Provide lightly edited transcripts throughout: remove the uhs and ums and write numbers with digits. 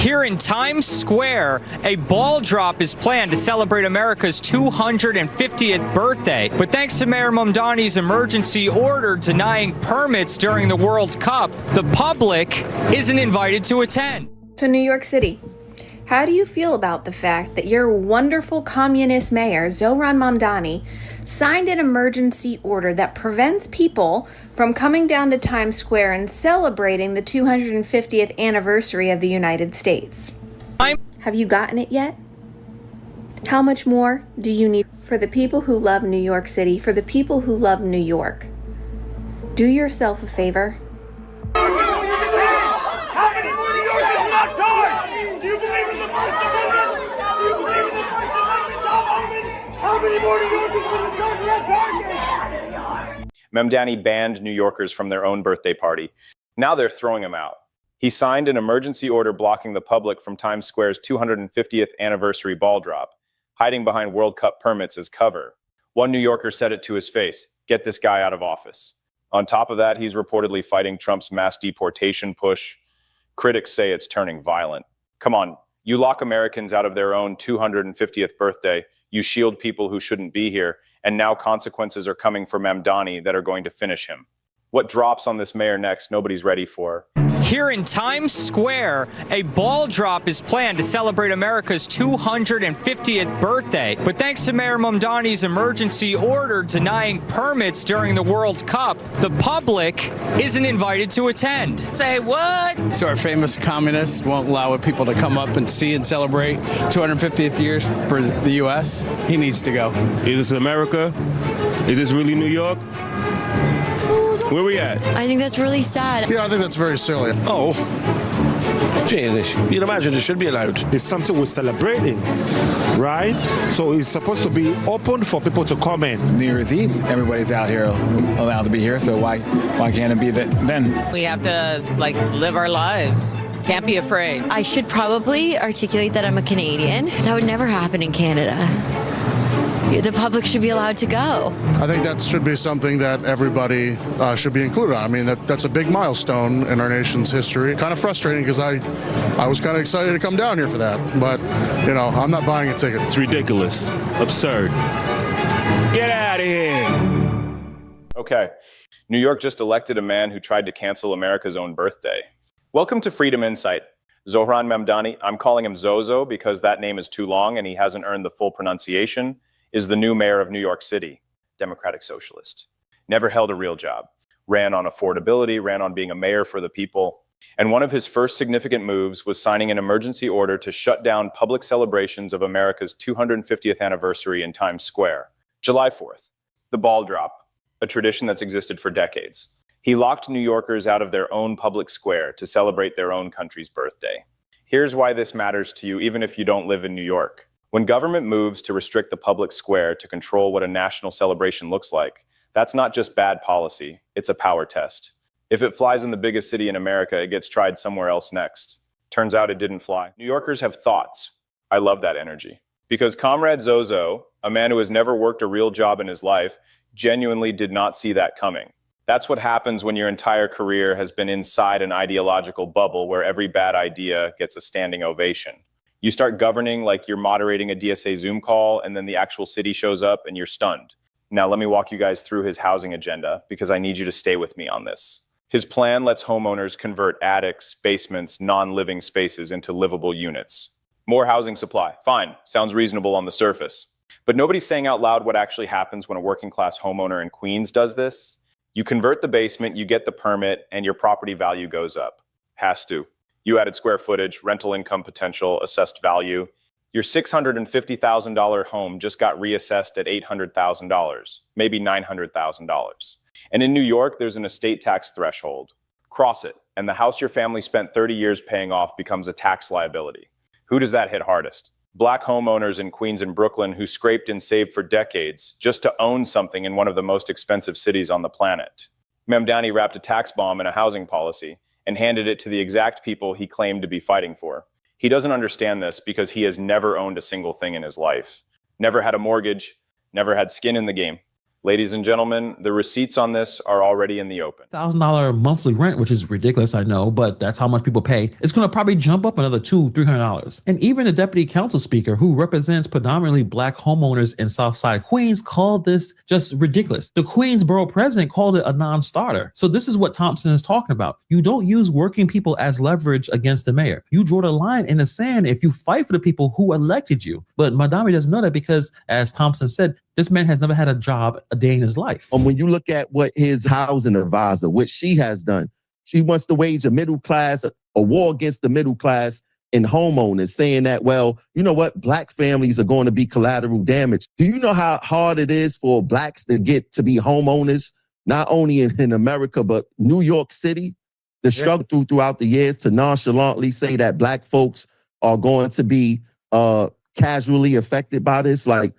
Here in Times Square, a ball drop is planned to celebrate America's 250th birthday. But thanks to Mayor Mamdani's emergency order denying permits during the World Cup, the public isn't invited to attend. To New York City, how do you feel about the fact that your wonderful communist mayor, Zohran Mamdani, signed an emergency order that prevents people from coming down to Times Square and celebrating the 250th anniversary of the United States? Have you gotten it yet? How much more do you need for the people who love New York City, for the people who love New York? Do yourself a favor. How many more New Yorkers are not charged? Do you believe in the First Amendment? Do you believe in the First Amendment, Tom Homan? How many more New Yorkers will the judge let target? Mamdani banned New Yorkers from their own birthday party. Now they're throwing him out. He signed an emergency order blocking the public from Times Square's 250th anniversary ball drop, hiding behind World Cup permits as cover. One New Yorker said it to his face, "Get this guy out of office." On top of that, he's reportedly fighting Trump's mass deportation push. Critics say it's turning violent. Come on, you lock Americans out of their own 250th birthday, you shield people who shouldn't be here, and now consequences are coming for Mamdani that are going to finish him. What drops on this mayor next, nobody's ready for. Here in Times Square, a ball drop is planned to celebrate America's 250th birthday. But thanks to Mayor Mamdani's emergency order denying permits during the World Cup, the public isn't invited to attend. Say what? So our famous communist won't allow people to come up and see and celebrate 250th years for the U.S. He needs to go. Is this America? Is this really New York? Where we at? I think that's really sad. Yeah, I think that's very silly. Oh. Jane, you'd imagine it should be allowed. It's something we're celebrating, right? So it's supposed to be open for people to come in. New Year's Eve, everybody's out here allowed to be here, so why can't it be that then? We have to, live our lives. Can't be afraid. I should probably articulate that I'm a Canadian. That would never happen in Canada. The public should be allowed to go. I think that should be something that everybody should be included on. I mean, that's a big milestone in our nation's history. Kind of frustrating because I was kind of excited to come down here for that. But, I'm not buying a ticket. It's ridiculous. Absurd. Get out of here. Okay. New York just elected a man who tried to cancel America's own birthday. Welcome to Freedom Insight. Zohran Mamdani, I'm calling him Zozo because that name is too long and he hasn't earned the full pronunciation, is the new mayor of New York City, Democratic Socialist. Never held a real job. Ran on affordability, ran on being a mayor for the people. And one of his first significant moves was signing an emergency order to shut down public celebrations of America's 250th anniversary in Times Square, July 4th, the ball drop, a tradition that's existed for decades. He locked New Yorkers out of their own public square to celebrate their own country's birthday. Here's why this matters to you, even if you don't live in New York. When government moves to restrict the public square to control what a national celebration looks like, that's not just bad policy, it's a power test. If it flies in the biggest city in America, it gets tried somewhere else next. Turns out it didn't fly. New Yorkers have thoughts. I love that energy. Because Comrade Zozo, a man who has never worked a real job in his life, genuinely did not see that coming. That's what happens when your entire career has been inside an ideological bubble where every bad idea gets a standing ovation. You start governing like you're moderating a DSA Zoom call, and then the actual city shows up and you're stunned. Now let me walk you guys through his housing agenda because I need you to stay with me on this. His plan lets homeowners convert attics, basements, non-living spaces into livable units. More housing supply. Fine. Sounds reasonable on the surface. But nobody's saying out loud what actually happens when a working class homeowner in Queens does this. You convert the basement, you get the permit, and your property value goes up. Has to. You added square footage, rental income potential, assessed value. Your $650,000 home just got reassessed at $800,000, maybe $900,000. And in New York, there's an estate tax threshold. Cross it, and the house your family spent 30 years paying off becomes a tax liability. Who does that hit hardest? Black homeowners in Queens and Brooklyn who scraped and saved for decades just to own something in one of the most expensive cities on the planet. Mamdani wrapped a tax bomb in a housing policy and handed it to the exact people he claimed to be fighting for. He doesn't understand this because he has never owned a single thing in his life. Never had a mortgage, never had skin in the game. Ladies and gentlemen, the receipts on this are already in the open. $1,000 monthly rent, which is ridiculous, I know, but that's how much people pay. It's going to probably jump up another $200-300. And even the deputy council speaker, who represents predominantly black homeowners in Southside Queens, called this just ridiculous. The Queensboro president called it a non-starter. So this is what Thompson is talking about. You don't use working people as leverage against the mayor. You draw the line in the sand if you fight for the people who elected you. But Mamdani doesn't know that because, as Thompson said, this man has never had a job a day in his life. When you look at what his housing advisor, what she has done, she wants to wage a middle class, a war against the middle class and homeowners, saying that, well, you know what, black families are going to be collateral damage. Do you know how hard it is for blacks to get to be homeowners, not only in America, but New York City? The struggle throughout the years to nonchalantly say that black folks are going to be casually affected by this. Like,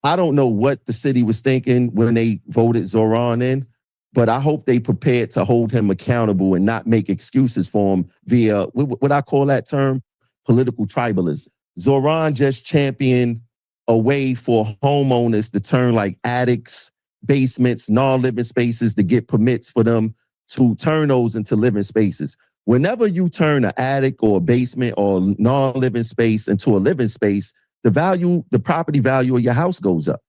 I don't know what the city was thinking when they voted Zoran in, but I hope they prepared to hold him accountable and not make excuses for him via what I call that term, political tribalism. Zoran just championed a way for homeowners to turn like attics, basements, non-living spaces to get permits for them to turn those into living spaces. Whenever you turn an attic or a basement or non-living space into a living space, the property value of your house goes up.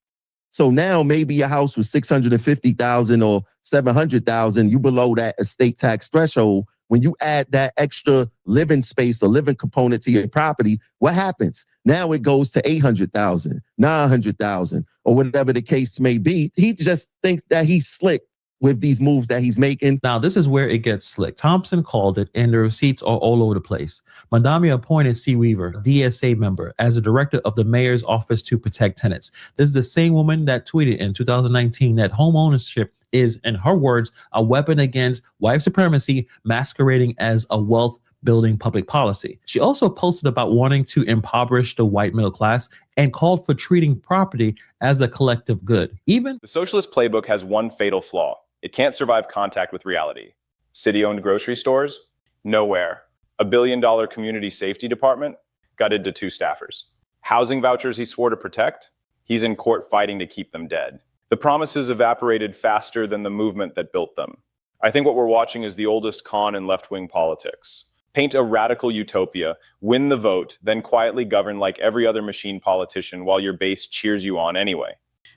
So now maybe your house was $650,000 or $700,000. You below that estate tax threshold. When you add that extra living space or living component to your property, what happens? Now it goes to $800,000, $900,000, or whatever the case may be. He just thinks that he's slick with these moves that he's making. Now, this is where it gets slick. Thompson called it, and the receipts are all over the place. Mamdani appointed C. Weaver, DSA member, as the director of the mayor's office to protect tenants. This is the same woman that tweeted in 2019 that home ownership is, in her words, a weapon against white supremacy masquerading as a wealth building public policy. She also posted about wanting to impoverish the white middle class and called for treating property as a collective good. Even the socialist playbook has one fatal flaw. It can't survive contact with reality. City-owned grocery stores? Nowhere. $1 billion community safety department? Gutted to 2 staffers. Housing vouchers he swore to protect? He's in court fighting to keep them dead. The promises evaporated faster than the movement that built them. I think what we're watching is the oldest con in left-wing politics. Paint a radical utopia, win the vote, then quietly govern like every other machine politician while your base cheers you on anyway.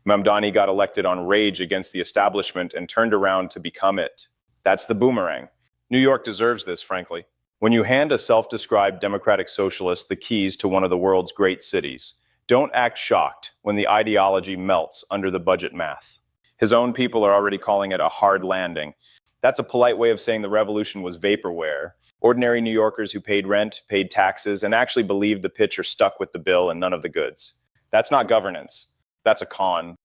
Mamdani got elected on rage against the establishment and turned around to become it. That's the boomerang. New York deserves this, frankly. When you hand a self-described democratic socialist the keys to one of the world's great cities, don't act shocked when the ideology melts under the budget math. His own people are already calling it a hard landing. That's a polite way of saying the revolution was vaporware. Ordinary New Yorkers who paid rent, paid taxes, and actually believed the pitch are stuck with the bill and none of the goods. That's not governance. That's a con.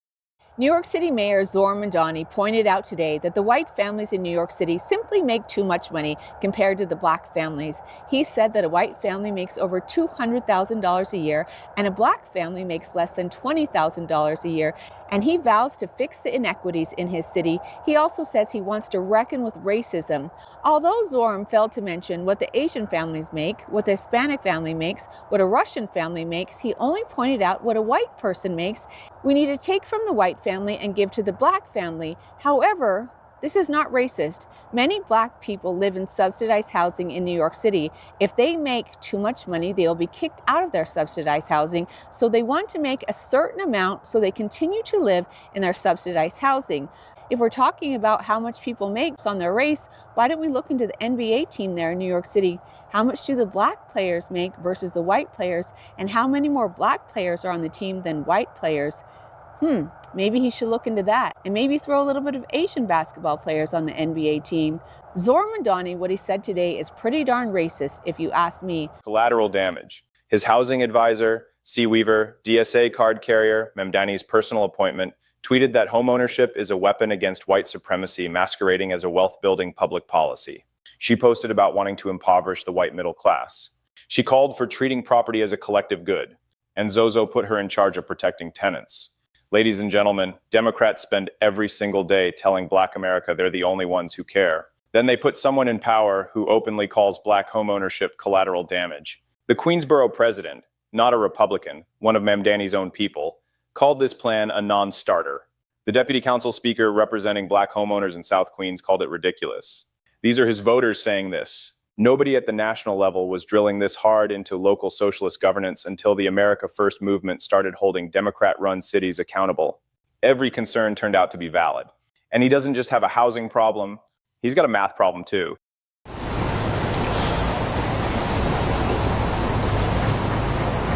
New York City Mayor Zohran Mamdani pointed out today that the white families in New York City simply make too much money compared to the black families. He said that a white family makes over $200,000 a year and a black family makes less than $20,000 a year. And he vows to fix the inequities in his city. He also says he wants to reckon with racism. Although Zohran failed to mention what the Asian families make, what the Hispanic family makes, what a Russian family makes, he only pointed out what a white person makes. We need to take from the white family and give to the black family. However, this is not racist. Many black people live in subsidized housing in New York City. If they make too much money, they will be kicked out of their subsidized housing. So they want to make a certain amount so they continue to live in their subsidized housing. If we're talking about how much people make on their race, why don't we look into the NBA team there in New York City? How much do the black players make versus the white players? And how many more black players are on the team than white players? Maybe he should look into that and maybe throw a little bit of Asian basketball players on the NBA team. Zohran Mamdani, what he said today is pretty darn racist, if you ask me. Collateral damage. His housing advisor, C. Weaver, DSA card carrier, Mamdani's personal appointment, tweeted that homeownership is a weapon against white supremacy masquerading as a wealth-building public policy. She posted about wanting to impoverish the white middle class. She called for treating property as a collective good, and Zozo put her in charge of protecting tenants. Ladies and gentlemen, Democrats spend every single day telling Black America they're the only ones who care. Then they put someone in power who openly calls Black homeownership collateral damage. The Queensboro president, not a Republican, one of Mamdani's own people, called this plan a non-starter. The deputy council speaker representing black homeowners in South Queens called it ridiculous. These are his voters saying this. Nobody at the national level was drilling this hard into local socialist governance until the America First movement started holding Democrat-run cities accountable. Every concern turned out to be valid. And he doesn't just have a housing problem, he's got a math problem too.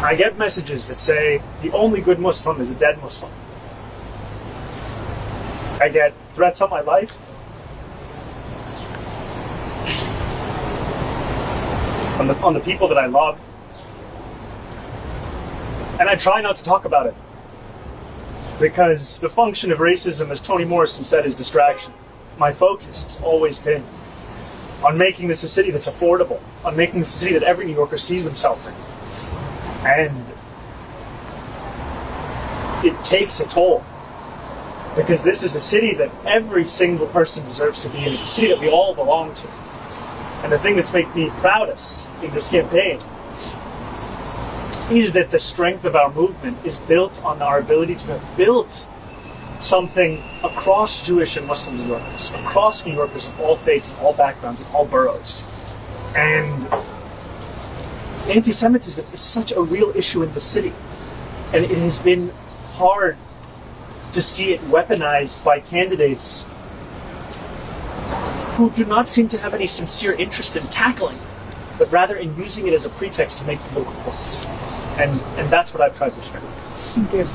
I get messages that say the only good Muslim is a dead Muslim. I get threats on my life. On the people that I love. And I try not to talk about it. Because the function of racism, as Toni Morrison said, is distraction. My focus has always been on making this a city that's affordable, on making this a city that every New Yorker sees themselves in. And it takes a toll. Because this is a city that every single person deserves to be in. It's a city that we all belong to. And the thing that's made me proudest in this campaign is that the strength of our movement is built on our ability to have built something across Jewish and Muslim New Yorkers, across New Yorkers of all faiths, and all backgrounds, and all boroughs. And anti-Semitism is such a real issue in the city. And it has been hard to see it weaponized by candidates who do not seem to have any sincere interest in tackling it, but rather in using it as a pretext to make political points. And that's what I've tried to share. Thank you.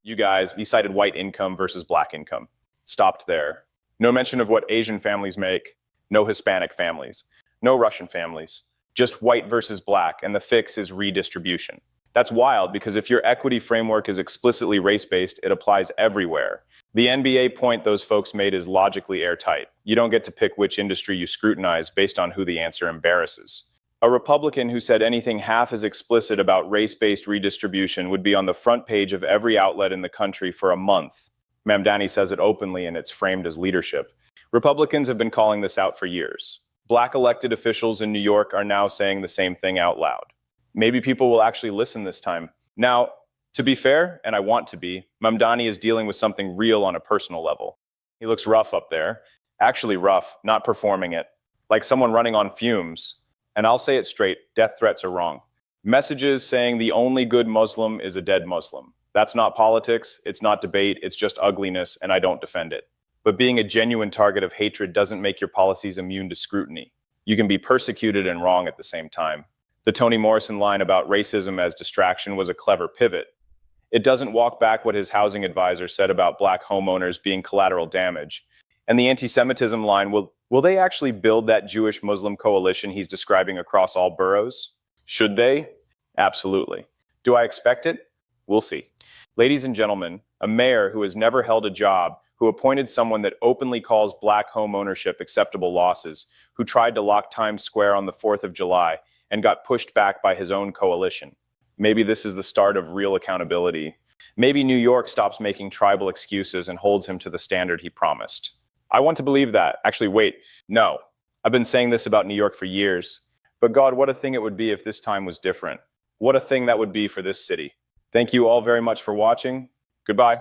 You guys, he cited white income versus black income. Stopped there. No mention of what Asian families make, no Hispanic families, no Russian families, just white versus black, and the fix is redistribution. That's wild because if your equity framework is explicitly race-based, it applies everywhere. The NBA point those folks made is logically airtight. You don't get to pick which industry you scrutinize based on who the answer embarrasses. A Republican who said anything half as explicit about race-based redistribution would be on the front page of every outlet in the country for a month. Mamdani says it openly and it's framed as leadership. Republicans have been calling this out for years. Black elected officials in New York are now saying the same thing out loud. Maybe people will actually listen this time. Now, to be fair, and I want to be, Mamdani is dealing with something real on a personal level. He looks rough up there. Actually rough, not performing it. Like someone running on fumes. And I'll say it straight, death threats are wrong. Messages saying the only good Muslim is a dead Muslim. That's not politics, it's not debate, it's just ugliness, and I don't defend it. But being a genuine target of hatred doesn't make your policies immune to scrutiny. You can be persecuted and wrong at the same time. The Toni Morrison line about racism as distraction was a clever pivot. It doesn't walk back what his housing advisor said about black homeowners being collateral damage. And the anti-Semitism line, will they actually build that Jewish-Muslim coalition he's describing across all boroughs? Should they? Absolutely. Do I expect it? We'll see. Ladies and gentlemen, a mayor who has never held a job, who appointed someone that openly calls black home ownership acceptable losses, who tried to lock Times Square on the 4th of July and got pushed back by his own coalition. Maybe this is the start of real accountability. Maybe New York stops making tribal excuses and holds him to the standard he promised. I want to believe that. Actually, wait, no. I've been saying this about New York for years. But God, what a thing it would be if this time was different. What a thing that would be for this city. Thank you all very much for watching. Goodbye.